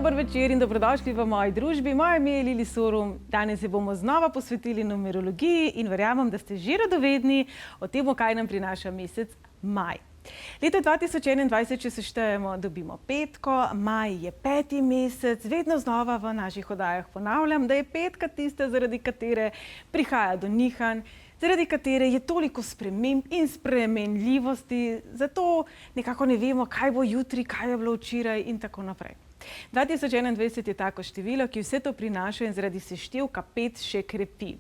dober večer in dobrodošli v moji družbi. Moje ime je Lili Sorum. Danes se bomo znova posvetili numerologiji in verjamem, da ste že radovedni o tem, kaj nam prinaša mesec maj. Leto 2021, če seštejemo, dobimo petko, maj je 5. mesec, vedno znova v naših oddajah ponavljam, da je petka tista, zaradi katere prihaja do nihanj, zaradi katere je toliko sprememb in spremenljivosti, zato nekako ne vemo, kaj bo jutri, kaj je bilo včeraj in tako naprej. 2021 je tako število, ki vse to prinaša in zaradi seštevka 5 še krepi.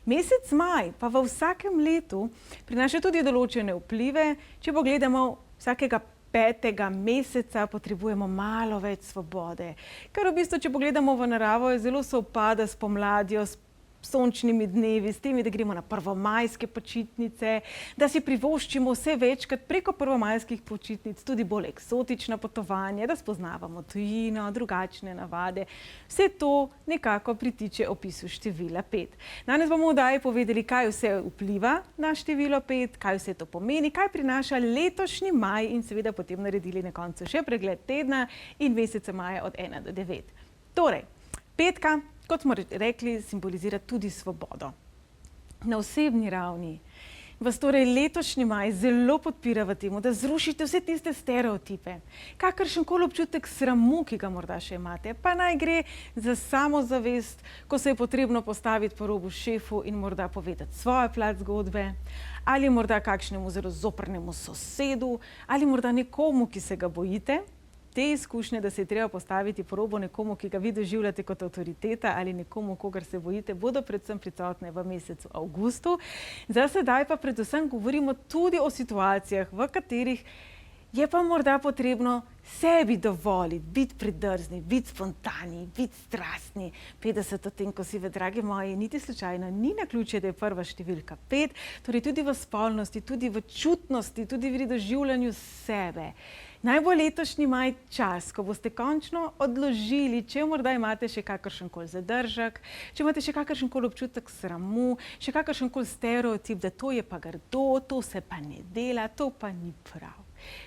Mesec maj pa v vsakem letu prinaša tudi določene vplive. Če pogledamo vsakega 5. meseca, potrebujemo malo več svobode. Ker v bistvu, če pogledamo v naravo, je zelo sovpada s pomladjo, s sončnimi dnevi, s temi, da gremo na prvomajske počitnice, da si privoščimo vse večkrat preko prvomajskih počitnic tudi bolj eksotična potovanja, da spoznavamo tujino, drugačne navade. Vse to nekako pritiče opisu števila 5. Danes bomo v oddaji povedali, kaj vse vpliva na število 5, kaj vse to pomeni, kaj prinaša letošnji maj in seveda potem naredili na koncu še pregled tedna in meseca maja od 1 do 9. Torej, petka, kot smo rekli, simbolizira tudi svobodo. Na osebni ravni vas torej letošnji maj zelo podpira v tem, da zrušite vse tiste stereotipe. Kakršenkoli občutek sramu, ki ga morda še imate, pa naj gre za samozavest, ko se je potrebno postaviti po robu šefu in morda povedati svojo plat zgodbe, ali morda kakšnemu zelo zoprnemu sosedu, ali morda nekomu, ki se ga bojite. Te izkušnje, da se je treba postaviti po robu nekomu, ki ga vi doživljate kot avtoriteta ali nekomu, kogar se bojite, bodo predvsem prisotne v mesecu avgustu. Za sedaj pa predvsem govorimo tudi o situacijah, v katerih je pa morda potrebno sebi dovoliti, biti predrzni, biti spontani, biti strastni. 50 odtenkov sive, dragi moji, niti slučajno ni naključje, da je prva številka 5, torej tudi v spolnosti, tudi v čutnosti, tudi v doživljanju sebe. Naj bo letošnji maj čas, ko boste končno odložili, če morda imate še kakršenkoli zadržek, če imate še kakršenkoli občutek sramu, še kakršenkoli stereotip, da to je pa grdo, to se pa ne dela, to pa ni prav.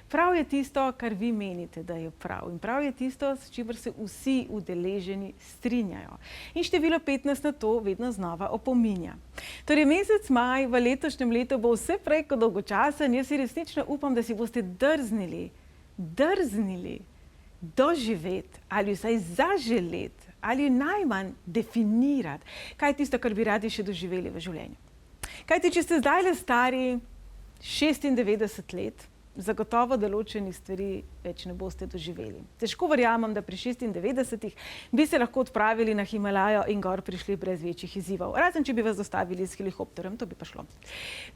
Prav je tisto, kar vi menite, da je prav. In prav je tisto, s čimer se vsi udeleženi strinjajo. In število 15 na to vedno znova opominja. Torej, mesec maj v letošnjem letu bo vse prej kot dolgočasen. Jaz si resnično upam, da si boste drznili doživeti ali vsaj zaželeti ali najmanj definirati, kaj je tisto, kar bi radi še doživeli v življenju. Kajti, če ste zdajle stari 96 let, zagotovo določenih stvari več ne boste doživeli. Težko verjamem, da pri 96 bi se lahko odpravili na Himalajo in gor prišli brez večjih izzivov. Razen, če bi vas dostavili s helikopterjem, to bi pa šlo.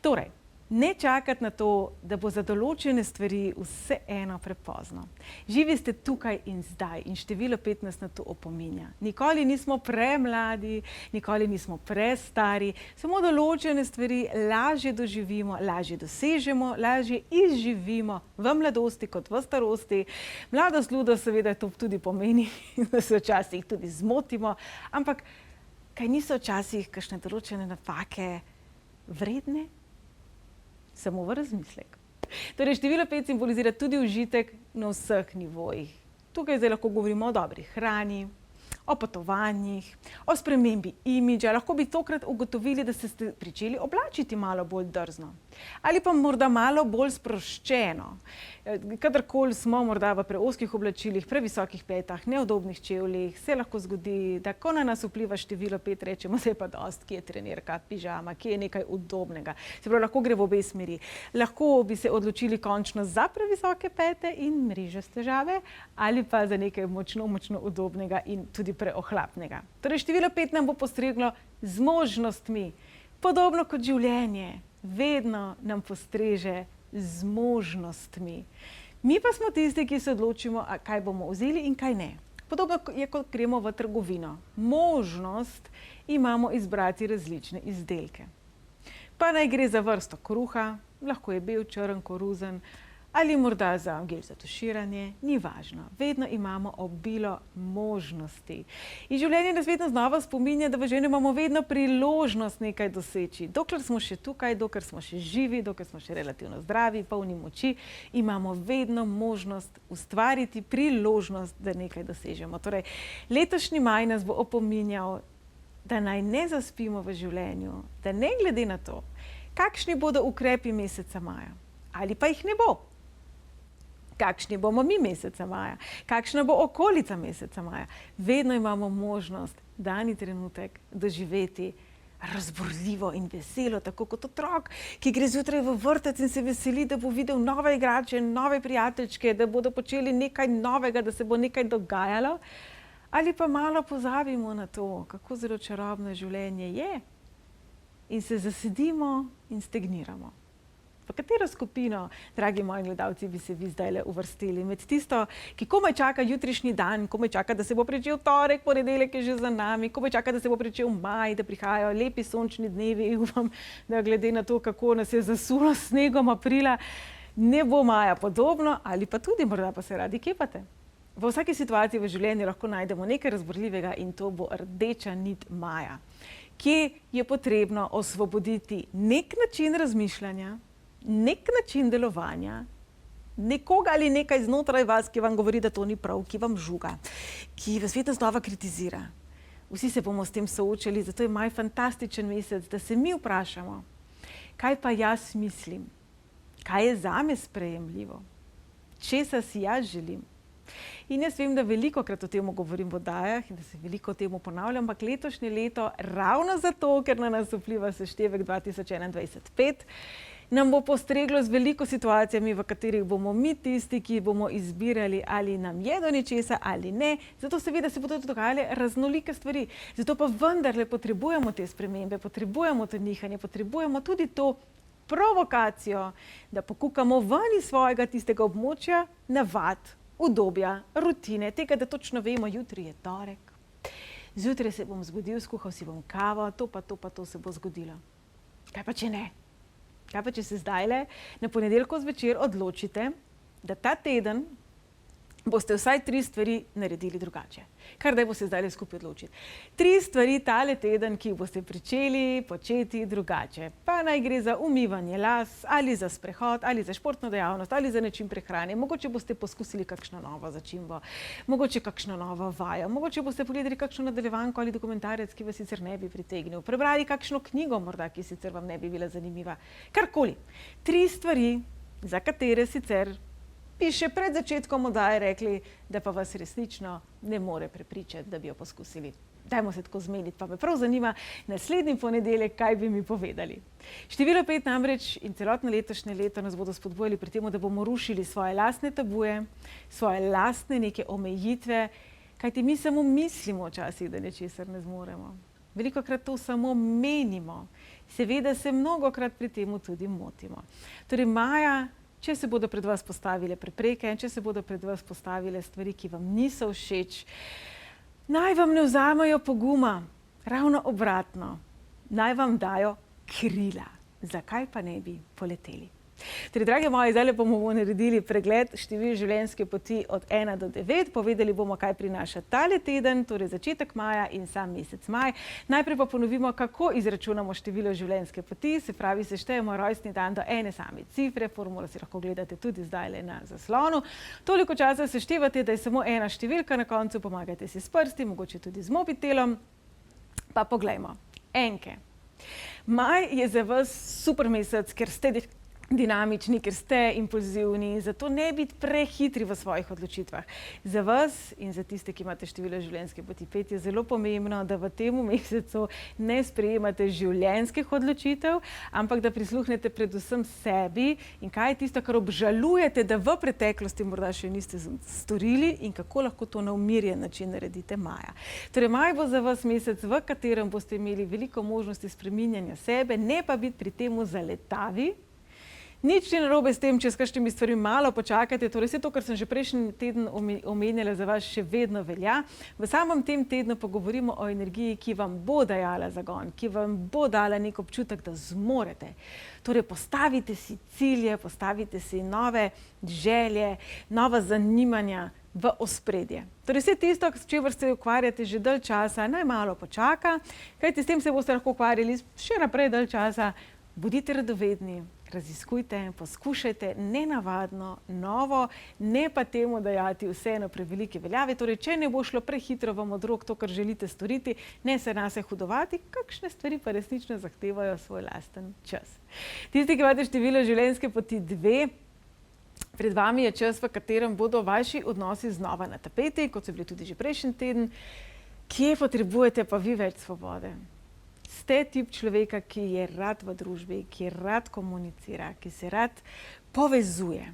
Torej, ne čakati na to, da bo za določene stvari vseeno prepozno. Živi ste tukaj in zdaj in število 15 na to opominja. Nikoli nismo premladi, nikoli nismo prestari, samo določene stvari lažje doživimo, lažje dosežemo, lažje izživimo v mladosti kot v starosti. Mladost, ludost seveda to tudi pomeni, da se včasih tudi zmotimo, ampak kaj niso včasih kakšne določene napake vredne? Samo v razmislek. Torej, število 5 simbolizira tudi užitek na vseh nivojih. Tukaj zdaj lahko govorimo o dobri hrani, o potovanjih, o spremembi imidža. Lahko bi tokrat ugotovili, da ste pričeli oblačiti malo bolj drzno. Ali pa morda malo bolj sproščeno. Kadarkoli smo morda v preozkih oblačilih, previsokih petah, neudobnih čevljih, se lahko zgodi, da ko na nas vpliva število 5, rečemo, se je pa dosti, kje je trenirka, pižama, kje je nekaj udobnega. Se pravi, lahko gre v obe smeri. Lahko bi se odločili končno za previsoke pete in mreže težave, ali pa za nekaj močno udobnega in tudi preohlapnega. Torej, število 5 nam bo postreglo z možnostmi. Podobno kot življenje, vedno nam postreže z možnostmi. Mi pa smo tisti, ki se odločimo, kaj bomo vzeli in kaj ne. Podobno je, kot gremo v trgovino. Možnost imamo izbrati različne izdelke. Pa naj gre za vrsto kruha, lahko je bel, črn, koruzen, ali morda za gel za tuširanje, ni važno. Vedno imamo obilo možnosti. In življenje nas vedno znova spominja, da v življenju imamo vedno priložnost nekaj doseči. Dokler smo še tukaj, dokler smo še živi, dokler smo še relativno zdravi, polni moči, imamo vedno možnost ustvariti priložnost, da nekaj dosežemo. Torej, letošnji maj nas bo opominjal, da naj ne zaspimo v življenju, da ne glede na to, kakšni bodo ukrepi meseca maja, ali pa jih ne bo. Kakšni bomo mi meseca maja, kakšna bo okolica meseca maja. Vedno imamo možnost dani trenutek doživeti razburljivo in veselo, tako kot otrok, ki gre zjutraj v vrtec in se veseli, da bo videl nove igrače, nove prijateljčke, da bodo počeli nekaj novega, da se bo nekaj dogajalo. Ali pa malo pozabimo na to, kako zelo čarobno življenje je in se zasedimo in stagniramo. V katero skupino, dragi moji gledalci, bi se vi zdajle uvrstili? Med tisto, ki komaj čaka jutrišnji dan, komaj čaka, da se bo pričel torek, ponedeljek je že za nami, komaj čaka, da se bo pričel maj, da prihajajo lepi sončni dnevi, upam, da glede na to, kako nas je zasulo snegom aprila, ne bo maja podobno, ali pa tudi morda pa se radi kepate. V vsaki situaciji v življenju lahko najdemo nekaj razburljivega in to bo rdeča nit maja. Kje je potrebno osvoboditi nek način razmišljanja, nek način delovanja, nekoga ali nekaj znotraj vas, ki vam govori, da to ni prav, ki vam žuga, ki vas vedno znova kritizira. Vsi se bomo s tem soočali, zato je maj fantastičen mesec, da se mi vprašamo, kaj pa jaz mislim, kaj je zame sprejemljivo, česa si jaz želim. In jaz vem, da velikokrat o tem govorim v oddajah in da se veliko o tem ponavljam, ampak letošnje leto, ravno zato, ker na nas vpliva seštevek 2021-5, nam bo postreglo z veliko situacijami, v katerih bomo mi tisti, ki bomo izbirali, ali nam je do ničesa ali ne. Zato seveda se bodo dogajale raznolike stvari. Zato pa vendarle potrebujemo te spremembe, potrebujemo to nihanje, potrebujemo tudi to provokacijo, da pokukamo ven iz svojega tistega območja navad, udobja, rutine, tega, da točno vemo, jutri je torek. Zjutraj se bom zbudil, skuhal si bom kavo, to pa to se bo zgodilo. Kaj pa če ne? Kaj pa če se zdajle na ponedeljkov zvečer odločite, da ta teden boste vsaj 3 stvari naredili drugače. Kar daj bo se zdajle skupaj odločiti. 3 stvari tale teden, ki jih boste pričeli početi drugače. Pa naj gre za umivanje las, ali za sprehod, ali za športno dejavnost, ali za način prehrane. Mogoče boste poskusili kakšno novo začimbo, mogoče kakšno novo vajo, mogoče boste pogledali kakšno nadaljevanko ali dokumentarec, ki vas sicer ne bi pritegnil, prebrali kakšno knjigo morda, ki sicer vam ne bi bila zanimiva. Karkoli. 3 stvari, za katere sicer bi še pred začetkom oddaje rekli, da pa vas resnično ne more prepričati, da bi jo poskusili. Dajmo se tako zmeniti, pa me prav zanima naslednji ponedeljek, kaj bi mi povedali. Število 5 namreč in celotno letošnje leto nas bodo spodbujali pri tem, da bomo rušili svoje lastne tabuje, svoje lastne neke omejitve, kajti mi samo mislimo včasih, da nečesar ne zmoremo. Velikokrat to samo menimo. Seveda se mnogokrat pri tem tudi motimo. Torej maja, če se bodo pred vas postavile prepreke, če se bodo pred vas postavile stvari, ki vam niso všeč, naj vam ne vzamejo poguma, ravno obratno, naj vam dajo krila. Zakaj pa ne bi poleteli? Torej, dragi moji, zdaj bomo naredili pregled števil življenjske poti od 1 do 9. Povedali bomo, kaj prinaša tale teden, torej začetek maja in sam mesec maj. Najprej pa ponovimo, kako izračunamo število življenjske poti, se pravi, seštejemo rojstni dan do ene same cifre, formulo si lahko gledate tudi zdajle na zaslonu. Toliko časa seštevate, da je samo ena številka, na koncu pomagate si s prsti, mogoče tudi z mobitelom. Pa poglejmo. Enke. Maj je za vas super mesec, ker ste dinamični, ker ste impulzivni, zato ne biti prehitri v svojih odločitvah. Za vas in za tiste, ki imate število življenjske poti 5, je zelo pomembno, da v tem mesecu ne sprejemate življenjskih odločitev, ampak da prisluhnete predvsem sebi in kaj je tisto, kar obžalujete, da v preteklosti morda še niste storili in kako lahko to na umirjen način naredite maja. Torej, maj bo za vas mesec, v katerem boste imeli veliko možnosti spreminjanja sebe, ne pa biti pri temu zaletavi, Nič ni narobe s tem, če s kakšnimi stvarmi malo počakate, torej vse to, kar sem že prejšnji teden omenjala, za vas še vedno velja. V samem tem tednu pa govorimo o energiji, ki vam bo dajala zagon, ki vam bo dala nek občutek, da zmorete. Torej postavite si cilje, postavite si nove želje, nova zanimanja v ospredje. Torej vse tisto, s čimer se ukvarjate že dalj časa, naj malo počaka, kajti s tem se boste lahko ukvarjali še naprej dalj časa. Bodite radovedni, raziskujte, poskušajte nenavadno, novo, ne pa temu dajati vseeno prevelike veljave. Torej, če ne bo šlo prehitro vam od rok to, kar želite storiti, ne se nase hudovati, kakšne stvari pa resnično zahtevajo svoj lasten čas. Tisti, ki imate število življenjske poti 2, pred vami je čas, v katerem bodo vaši odnosi znova na tapeti, kot so bili tudi že prejšnji teden. Kje potrebujete pa vi več svobode? Ste tip človeka, ki je rad v družbi, ki rad komunicira, ki se rad povezuje.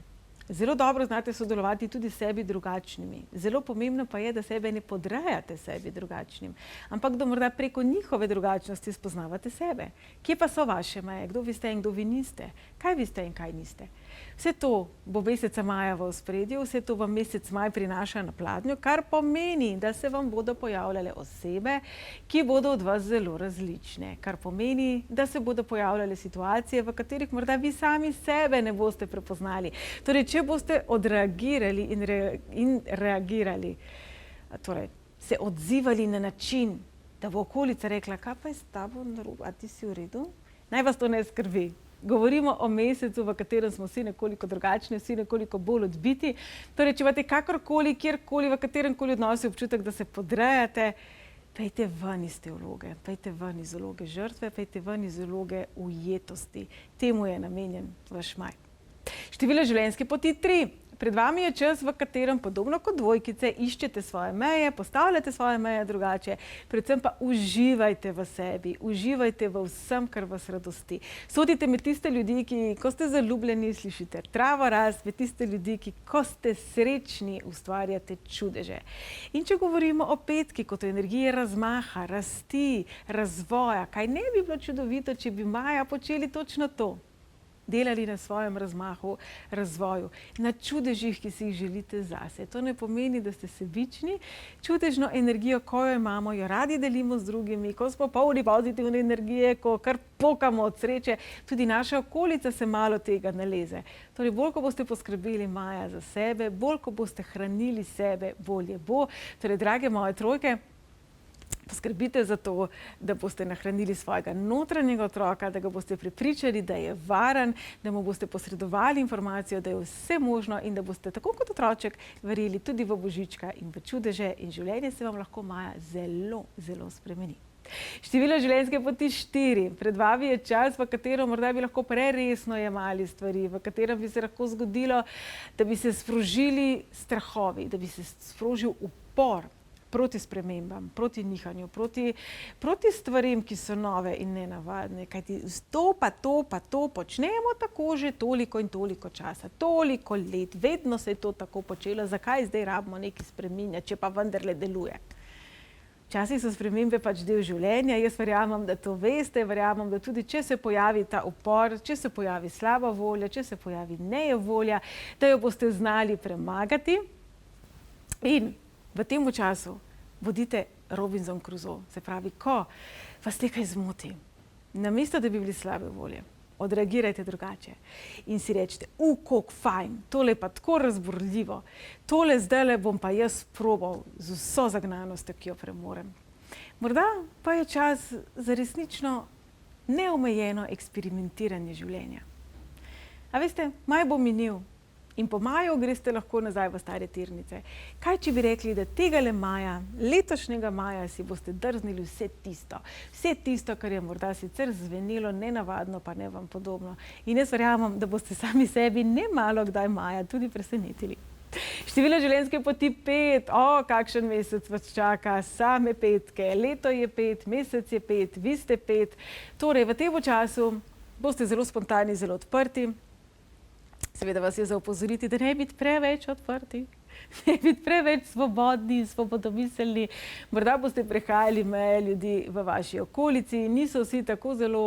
Zelo dobro znate sodelovati tudi s sebi drugačnimi. Zelo pomembno pa je, da sebe ne podrejate sebi drugačnim, ampak da morda preko njihove drugačnosti spoznavate sebe. Kje pa so vaše meje? Kdo vi ste in kdo vi niste? Kaj vi ste in kaj niste? Vse to bo meseca maja v ospredju, vse to vam mesec maj prinaša na pladnju, kar pomeni, da se vam bodo pojavljale osebe, ki bodo od vas zelo različne. Kar pomeni, da se bodo pojavljale situacije, v katerih morda vi sami sebe ne boste prepoznali. Torej, če boste odreagirali in reagirali, torej se odzivali na način, da bo okolica rekla, kaj pa je s tabo narobe, a ti si v redu? Naj vas to ne skrbi. Govorimo o mesecu, v katerem smo vsi nekoliko drugačni, vsi nekoliko bolj odbiti. Torej, če imate kakorkoli, kjerkoli, v kateremkoli odnosu občutek, da se podrejate, pejte ven iz te vloge, pejte ven iz vloge žrtve, pejte ven iz vloge ujetosti. Temu je namenjen vaš maj. Število življenjske poti 3. Pred vami je čas, v katerem podobno kot dvojkice iščete svoje meje, postavljate svoje meje drugače, predvsem pa uživajte v sebi, uživajte v vsem, kar vas radosti. Sodite med tiste ljudi, ki, ko ste zaljubljeni, slišite travo rast, med tiste ljudi, ki, ko ste srečni, ustvarjate čudeže. In če govorimo o petki kot o energiji razmaha, rasti, razvoja, kaj ne bi bilo čudovito, če bi maja počeli točno to? Delali na svojem razmahu, razvoju, na čudežih, ki si jih želite zase. To ne pomeni, da ste sebični. Čudežno energijo, ko jo imamo, jo radi delimo z drugimi, ko smo polni pozitivne energije, ko kar pokamo od sreče, tudi naša okolica se malo tega naleze. Torej, bolj, ko boste poskrbeli maja za sebe, bolj, ko boste hranili sebe, bolje bo. Torej, drage moje trojke, poskrbite za to, da boste nahranili svojega notranjega otroka, da ga boste prepričali, da je varen, da mu boste posredovali informacijo, da je vse možno in da boste tako kot otroček verjeli tudi v božička in v čudeže in življenje se vam lahko maja zelo, zelo spremeni. Število življenjske poti 4. Pred vami je čas, v katerem morda bi lahko preresno jemali stvari, v katerem bi se lahko zgodilo, da bi se sprožili strahovi, da bi se sprožil upor proti spremembam, proti nihanju, proti stvarem, ki so nove in nenavadne. Kajti to pa to počnemo tako že toliko in toliko časa, toliko let, vedno se je to tako počelo, zakaj zdaj rabimo nekaj spreminjati, če pa vendarle deluje. Včasih so spremembe pač del življenja, jaz verjamem, da to veste, verjamem, da tudi če se pojavi ta upor, če se pojavi slaba volja, če se pojavi nejevolja, da jo boste znali premagati in v tem času bodite Robinson Crusoe, se pravi, ko vas nekaj zmoti, namesto da bi bili slabe volje, odreagirajte drugače in si rečete, koliko fajn, tole je pa tako razburljivo, tole zdajle bom pa jaz probal z vso zagnanostjo, ki jo premorem. Morda pa je čas za resnično neomejeno eksperimentiranje življenja. A veste, maj bo minil. In po maju greste lahko nazaj v stare tirnice. Kaj, če bi rekli, da tegale maja, letošnjega maja si boste drznili vse tisto, kar je morda sicer zvenelo nenavadno, pa ne vam podobno. In jaz verjamem, da boste sami sebi ne malo kdaj maja tudi presenetili. Število življenjske poti 5. Kakšen mesec vas čaka, same petke. Leto je 5, mesec je 5, vi ste 5. Torej, v tem času boste zelo spontani, zelo odprti. Seveda vas je za opozoriti, da ne biti preveč odprti, ne biti preveč svobodni, svobodomiselni. Morda boste prehajali meje ljudi v vaši okolici, niso vsi tako zelo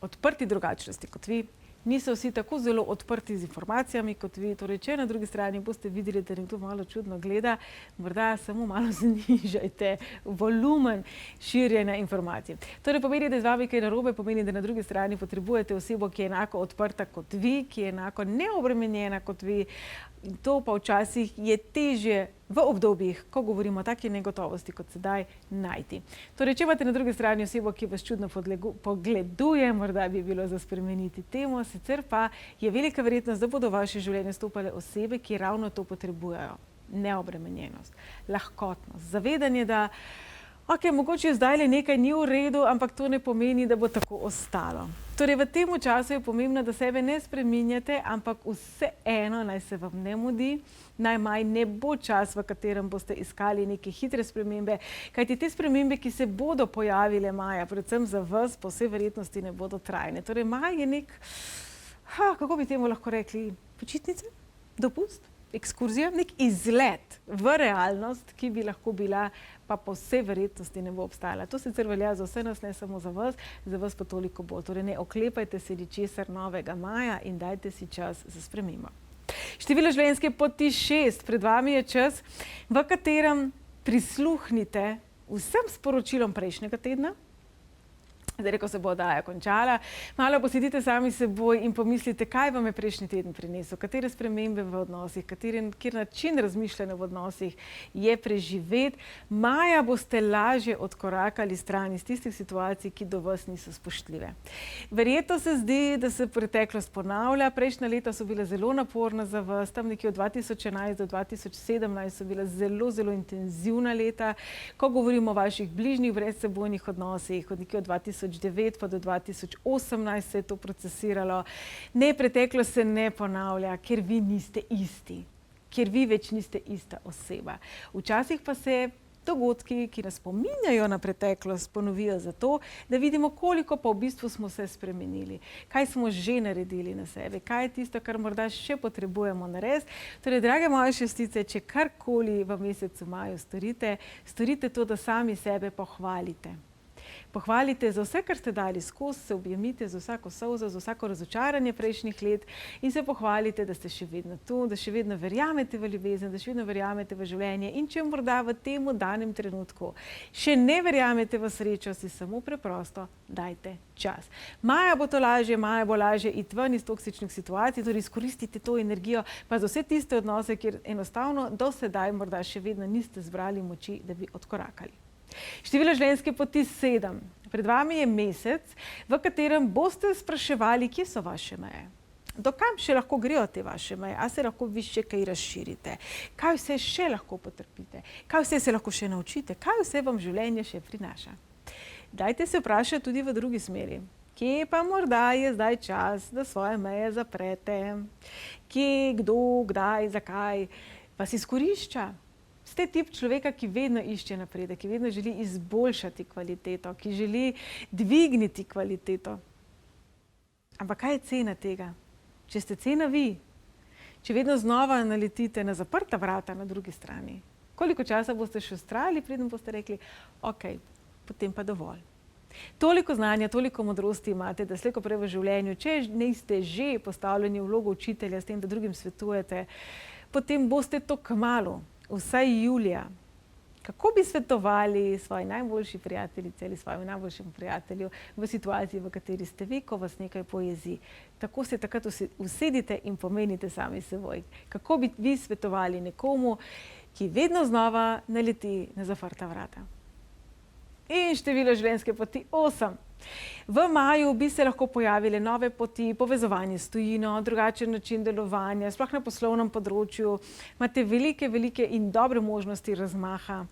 odprti drugačnosti kot vi. niso vsi tako zelo odprti z informacijami kot vi. Torej, če na drugi strani boste videli, da nekdo malo čudno gleda, morda samo malo znižajte volumen širjenja informacij. Torej, pomeni, da je z vami kaj narobe, pomeni, da na drugi strani potrebujete osebo, ki je enako odprta kot vi, ki je enako neobremenjena kot vi. In to pa včasih je težje v obdobjih, ko govorimo o taki negotovosti kot sedaj, najti. Torej, če imate na drugi strani osebo, ki vas čudno pogleduje, morda bi bilo za spremeniti temo, sicer pa je velika verjetnost, da bodo v vaše življenje stopale osebe, ki ravno to potrebujejo. Neobremenjenost, lahkotnost, zavedanje, da mogoče zdaj nekaj ni v redu, ampak to ne pomeni, da bo tako ostalo. Torej, v tem času je pomembno, da sebe ne spreminjate, ampak vseeno naj se vam ne mudi, naj maj ne bo čas, v katerem boste iskali neke hitre spremembe, kajti te spremembe, ki se bodo pojavile maja, predvsem za vas, po vsej verjetnosti ne bodo trajne. Torej, maj je kako bi temu lahko rekli, počitnice, dopust, ekskurzija, nek izlet v realnost, ki bi lahko bila, pa po vsej verjetnosti ne bo obstajala. To sicer velja za vse nas, ne samo za vas pa toliko bolj. Torej, ne oklepajte se ničesar novega maja in dajte si čas za spremembo. Število življenjske poti 6. Pred vami je čas, v katerem prisluhnite vsem sporočilom prejšnjega tedna. Zdaj, ko se bo oddaja končala, malo posedite sami seboj in pomislite, kaj vam je prejšnji teden prinesel, katere spremembe v odnosih, kjer način razmišljanja v odnosih je preživeti. Maja boste lažje odkorakali stran iz tistih situacij, ki do vas niso spoštljive. Verjetno se zdi, da se preteklost ponavlja. Prejšnja leta so bila zelo naporna za vas, tam nekje od 2011 do 2017 so bila zelo, zelo intenzivna leta. Ko govorimo o vaših bližnjih brezsebojnih odnosih, od nekje od 2009 pa do 2018 se je to procesiralo. Ne, preteklost se ne ponavlja, ker vi niste isti, ker vi več niste ista oseba. Včasih pa se dogodki, ki nas spominjajo na preteklost, ponovijo zato, da vidimo, koliko pa v bistvu smo se spremenili, kaj smo že naredili na sebi, kaj je tisto, kar morda še potrebujemo narediti. Torej, drage moje šestice, če karkoli v mesecu maju storite, storite to, da sami sebe pohvalite. Pohvalite za vse, kar ste dali skozi, se objemite za vsako solzo, za vsako razočaranje prejšnjih let in se pohvalite, da ste še vedno tu, da še vedno verjamete v ljubezen, da še vedno verjamete v življenje in če morda v tem danem trenutku še ne verjamete v srečo, si samo preprosto dajte čas. Maja bo to lažje, maja bo lažje iti ven iz toksičnih situacij, torej izkoristite to energijo pa za vse tiste odnose, kjer enostavno do sedaj morda še vedno niste zbrali moči, da bi odkorakali. Število življenjske poti 7. Pred vami je mesec, v katerem boste spraševali, kje so vaše meje. Do kam še lahko grejo te vaše meje? A se lahko vi še kaj razširite? Kaj vse še lahko potrpite? Kaj vse se lahko še naučite? Kaj vse vam življenje še prinaša? Dajte se vprašati tudi v drugi smeri. Kje pa morda je zdaj čas, da svoje meje zaprete? Kje, kdo, kdaj, zakaj vas izkorišča? Ste tip človeka, ki vedno išče napredek, ki vedno želi izboljšati kvaliteto, ki želi dvigniti kvaliteto. Ampak kaj je cena tega? Če ste cena vi, če vedno znova naletite na zaprta vrata na drugi strani, koliko časa boste še vztrajali, preden boste rekli, okej, potem pa dovolj. Toliko znanja, toliko modrosti imate, da slej ko prej v življenju, če niste že postavljeni v vlogo učitelja s tem, da drugim svetujete, potem boste to kmalu. Vsaj julija. Kako bi svetovali svoji najboljši prijateljici ali svojemu najboljšemu prijatelju v situaciji, v kateri ste vi, ko vas nekaj pojezi? Tako se takrat usedite in pomenite sami seboj. Kako bi vi svetovali nekomu, ki vedno znova naleti na zaprta vrata? In število življenjske poti 8. V maju bi se lahko pojavile nove poti, povezovanje s tujino, drugačen način delovanja, sploh na poslovnem področju. Imate velike, velike in dobre možnosti razmaha.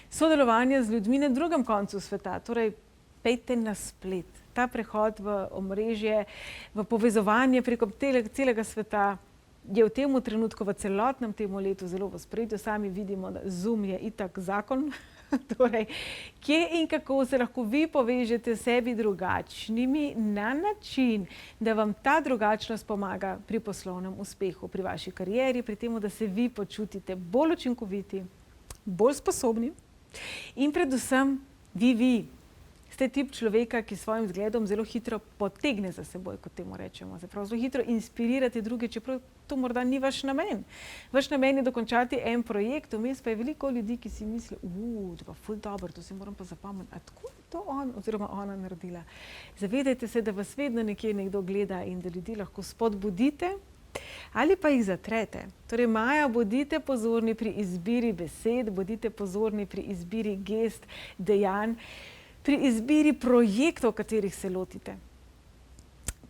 Sodelovanje z ljudmi na drugem koncu sveta, torej pejte na splet. Ta prehod v omrežje, v povezovanje preko celega sveta je v tem trenutku, v celotnem tem letu zelo v ospredju. Sami vidimo, da Zoom je itak zakon. Torej, kje in kako se lahko vi povežete sebi drugačnimi na način, da vam ta drugačnost pomaga pri poslovnem uspehu, pri vaši karieri, pri tem, da se vi počutite bolj učinkoviti, bolj sposobni in predvsem vi ste tip človeka, ki s svojim zgledom zelo hitro potegne za seboj, kot temu rečemo. Zapravo zelo hitro inspirirate druge, čeprav to morda ni vaš namen. Vaš namen je dokončati en projekt, vmes pa je veliko ljudi, ki si misli, to pa ful dobro, to si moram pa zapomniti, a tako je to on oziroma ona naredila. Zavedajte se, da vas vedno nekje nekdo gleda in da ljudi lahko spodbudite ali pa jih zatrete. Torej, Maja, bodite pozorni pri izbiri besed, bodite pozorni pri izbiri gest, dejanj, pri izbiri projektov, katerih se lotite.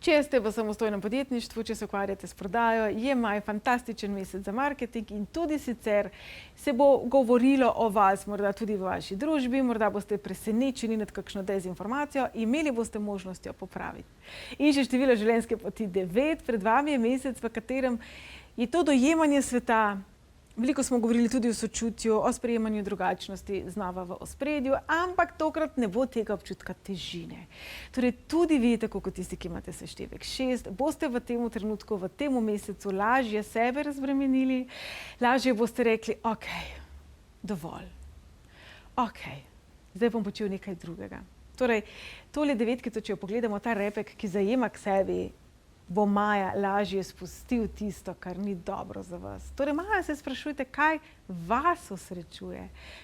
Če ste v samostojnem podjetništvu, če se ukvarjate s prodajo, je maj fantastičen mesec za marketing in tudi sicer se bo govorilo o vas, morda tudi v vaši družbi, morda boste presenečeni nad kakšno dezinformacijo, imeli boste možnost jo popraviti. In še število življenjske poti 9, pred vami je mesec, v katerem je to dojemanje sveta. Veliko smo govorili tudi o sočutju, o sprejemanju drugačnosti znova v ospredju, ampak tokrat ne bo tega občutka težine. Torej, tudi vi, tako kot tisti, ki imate seštevek 6, boste v tem trenutku, v tem mesecu lažje sebe razbremenili, lažje boste rekli, ok, dovolj, ok, zdaj bom počel nekaj drugega. Torej, tole devetkico, če jo pogledamo, ta repek, ki zajema k sebi, bo Maja lažje spustil tisto, kar ni dobro za vas. Torej, Maja, se sprašujte, kaj vas osrečuje.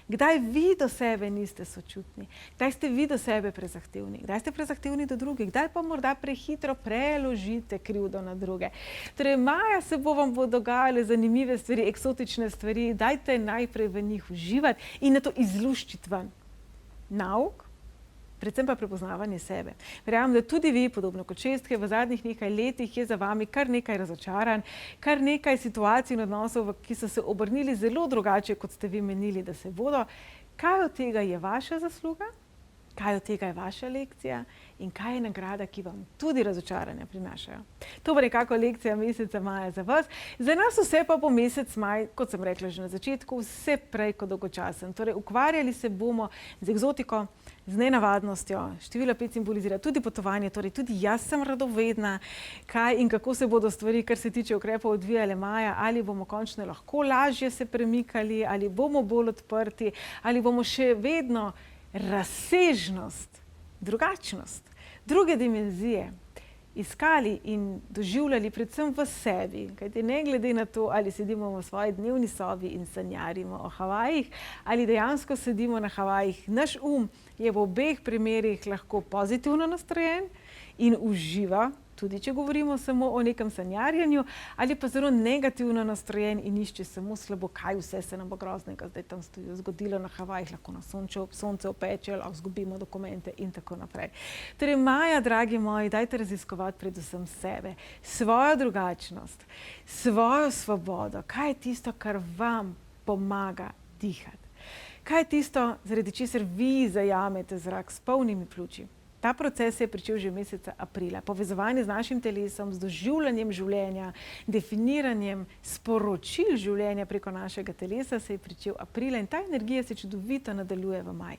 Kdaj vi do sebe niste sočutni? Kdaj ste vi do sebe prezahtevni? Kdaj ste prezahtevni do drugih? Kdaj pa morda prehitro preložite krivdo na druge? Torej, Maja, se vam bo dogajale zanimive stvari, eksotične stvari. Dajte najprej v njih uživati in na to izluščiti ven. Nauk, predvsem pa prepoznavanje sebe. Verjamem, da tudi vi, podobno kot šestke, v zadnjih nekaj letih je za vami kar nekaj razočaranj, kar nekaj situacij in odnosov, ki so se obrnili zelo drugače, kot ste vi menili, da se bodo. Kaj od tega je vaša zasluga? Kaj od tega je vaša lekcija? In kaj je nagrada, ki vam tudi razočaranja prinašajo? To bo nekako lekcija meseca maja za vas. Za nas vse pa bo mesec maj, kot sem rekla že na začetku, vse prej kot dolgočasen. Torej, ukvarjali se bomo z egzotiko, z nenavadnostjo. Število 5 simbolizira tudi potovanje, torej tudi jaz sem radovedna, kaj in kako se bodo stvari, kar se tiče ukrepov, odvijale maja, ali bomo končno lahko lažje se premikali, ali bomo bolj odprti, ali bomo še vedno razsežnost, drugačnost, druge dimenzije iskali in doživljali predvsem v sebi. Kajti ne glede na to, ali sedimo v svoji dnevni sobi in sanjarimo o Havajih, ali dejansko sedimo na Havajih, naš je v obeh primerih lahko pozitivno nastrojen in uživa, tudi če govorimo samo o nekem sanjarjenju, ali pa zelo negativno nastrojen in išče samo slabo, kaj vse se nam bo groznega zdaj tam zgodilo na Havajih, lahko nas sonce opeče, lahko izgubimo dokumente in tako naprej. Torej, maja, dragi moji, dajte raziskovati predvsem sebe, svojo drugačnost, svojo svobodo, kaj je tisto, kar vam pomaga dihati. Kaj je tisto, zaradi česar vi zajamete zrak s polnimi pljuči? Ta proces se je pričel že meseca aprila. Povezovanje z našim telesom, z doživljanjem življenja, definiranjem sporočil življenja preko našega telesa se je pričel aprila in ta energija se čudovito nadaljuje v maj.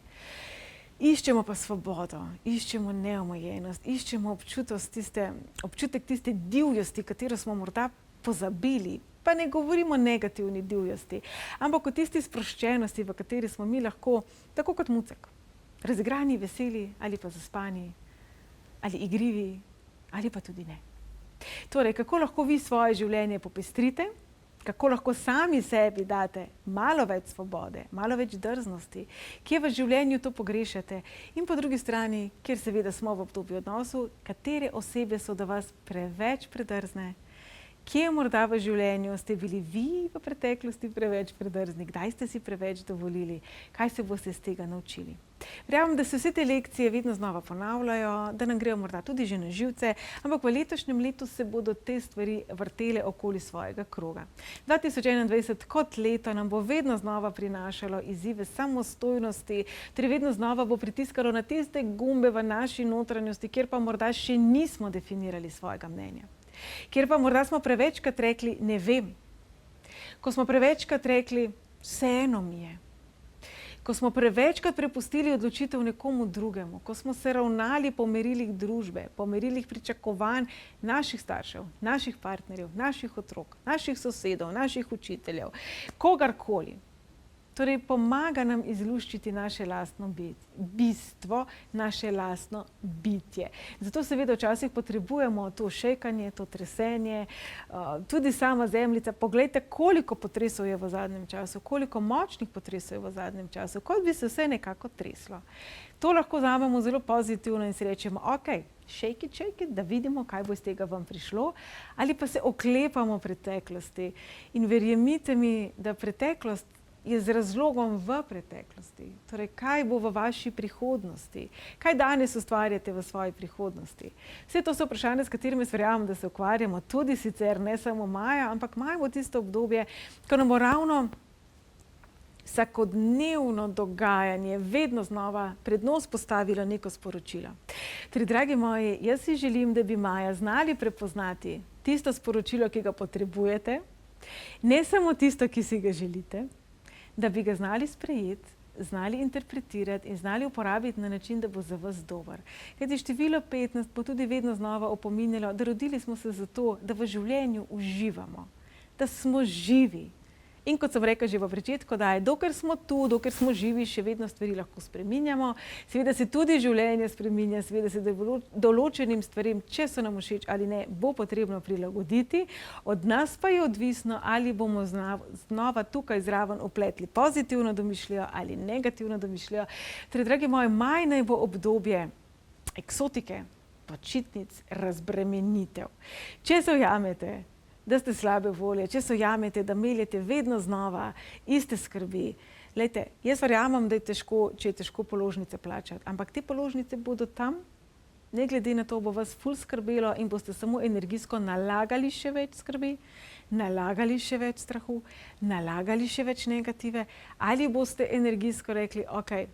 Iščemo pa svobodo, iščemo neomejenost, iščemo občutek tiste divjosti, katero smo morda pozabili. Pa ne govorimo o negativni divjosti, ampak o tisti sproščenosti, v kateri smo mi lahko, tako kot mucek, razigrani, veseli ali pa zaspani, ali igrivi, ali pa tudi ne. Torej, kako lahko vi svoje življenje popestrite, kako lahko sami sebi date malo več svobode, malo več drznosti, kje v življenju to pogrešate in po drugi strani, kjer seveda smo v obdobju odnosu, katere osebe so do vas preveč predrzne, kje morda v življenju ste bili vi v preteklosti preveč predrzni, kdaj ste si preveč dovolili, kaj se boste iz tega naučili. Verjamem, da se vse te lekcije vedno znova ponavljajo, da nam grejo morda tudi že na živce, ampak v letošnjem letu se bodo te stvari vrtele okoli svojega kroga. 2021 kot leto nam bo vedno znova prinašalo izzive samostojnosti, torej vedno znova bo pritiskalo na tiste gumbe v naši notranjosti, kjer pa morda še nismo definirali svojega mnenja. Kjer pa morda smo prevečkrat rekli, ne vem. Ko smo prevečkrat rekli, vseeno mi je. Ko smo prevečkrat prepustili odločitev nekomu drugemu, ko smo se ravnali po merilih družbe, po merilih pričakovanj naših staršev, naših partnerjev, naših otrok, naših sosedov, naših učiteljev, kogarkoli. Torej, pomaga nam izluščiti naše lastno bistvo, naše lastno bitje. Zato seveda včasih potrebujemo to šejkanje, to tresenje, tudi sama zemljica. Poglejte, koliko potresov je v zadnjem času, koliko močnih potresov je v zadnjem času, kot bi se vse nekako treslo. To lahko vzamemo zelo pozitivno in si rečemo, ok, shake it, da vidimo, kaj bo iz tega vam prišlo, ali pa se oklepamo preteklosti. In verjemite mi, da preteklost je z razlogom v preteklosti. Torej, kaj bo v vaši prihodnosti? Kaj danes ustvarjate v svoji prihodnosti? Vse to so vprašanja, s katerimi verjamem, da se ukvarjamo tudi sicer, ne samo maja, ampak maja bo tisto obdobje, ko nam bo ravno vsakodnevno dogajanje vedno znova pred nos postavilo neko sporočilo. Torej, dragi moji, jaz si želim, da bi maja znali prepoznati tisto sporočilo, ki ga potrebujete, ne samo tisto, ki si ga želite, da bi ga znali sprejeti, znali interpretirati in znali uporabiti na način, da bo za vas dober. Kajti število 15 bo tudi vedno znova opominjalo, da rodili smo se zato, da v življenju uživamo, da smo živi. In kot sem rekla že v pričetku, da je, dokler smo tu, dokler smo živi, še vedno stvari lahko spreminjamo. Seveda se tudi življenje spreminja, seveda se določenim stvarem, če so nam všeč ali ne, bo potrebno prilagoditi. Od nas pa je odvisno, ali bomo znova tukaj zraven vpletli pozitivno domišljijo ali negativno domišljijo. Torej, dragi moji, maj naj bo obdobje eksotike, počitnic, razbremenitev. Če se ujamete, da ste slabe volje, če se ujamete, da meljete vedno znova iste skrbi. Glejte, jaz verjamem, da je težko, če je težko položnice plačati, ampak te položnice bodo tam, ne glede na to bo vas ful skrbelo in boste samo energijsko nalagali še več skrbi, nalagali še več strahu, nalagali še več negative, ali boste energijsko rekli, ok,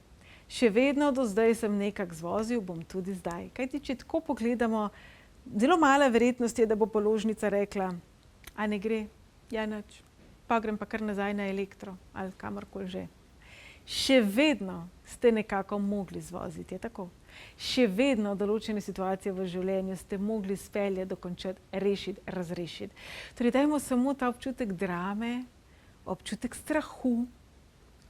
še vedno do zdaj sem nekako zvozil, bom tudi zdaj. Kajti, če tako pogledamo, zelo mala verjetnost je, da bo položnica rekla, a ne gre, ja nič, pa grem pa kar nazaj na elektro ali kamorkoli že. Še vedno ste nekako mogli zvoziti, je tako? Še vedno določene situacije v življenju ste mogli speljati, dokončati, rešiti, razrešiti. Torej, dajmo samo ta občutek drame, občutek strahu,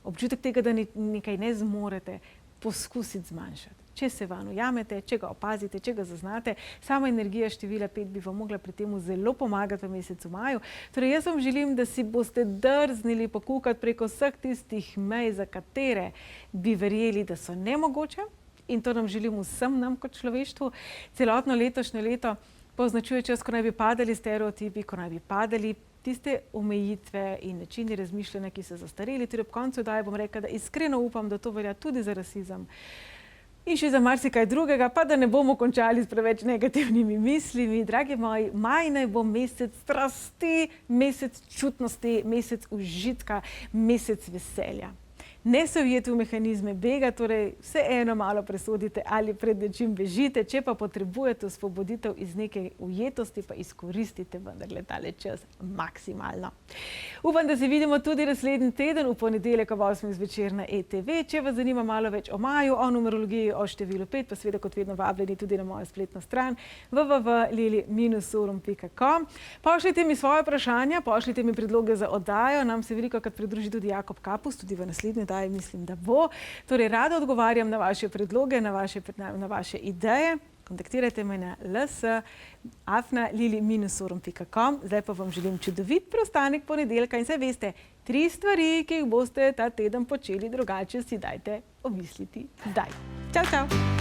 občutek tega, da nekaj ne zmorete, poskusiti zmanjšati. Če se van ujamete, če ga opazite, če ga zaznate, sama energija števila 5 bi vam mogla pri temu zelo pomagati v mesecu maju. Torej, jaz vam želim, da si boste drznili pokukati preko vseh tistih mej, za katere bi verjeli, da so nemogoče. In to nam želim vsem nam kot človeštvu. Celotno letošnje leto pa označuje čas, ko naj bi padali stereotipi, ko naj bi padali tiste omejitve in načini razmišljanja, ki so zastareli. Torej, ob koncu daje bom rekla, da iskreno upam, da to velja tudi za rasizem. In še za marsikaj drugega, pa da ne bomo končali s preveč negativnimi mislimi. Dragi moji, maj naj bo mesec strasti, mesec čutnosti, mesec užitka, mesec veselja. Ne se ujeti v mehanizme bega, torej vseeno malo presodite, ali pred nečim bežite, če pa potrebujete osvoboditev iz neke ujetosti, pa izkoristite vendarle tale čas maksimalno. Upam, da se vidimo tudi naslednji teden, v ponedeljek ob 8 zvečer na ETV. Če vas zanima malo več o maju, o numerologiji, o številu 5, pa seveda kot vedno vabljeni tudi na mojo spletno stran www.lili-sorum.com. Pošljite mi svoje vprašanja, pošljite mi predloge za oddajo, nam se velikokrat pridruži tudi Jakob Kapus, tudi v naslednji mislim, da bo. Torej, rada odgovarjam na vaše predloge, na vaše ideje. Kontaktirajte me na ls@lili-sorum.com. Zdaj pa vam želim čudovit preostanek ponedeljka in saj veste, 3 stvari, ki jih boste ta teden počeli drugače, si dajte omisliti zdaj. Čau, čau!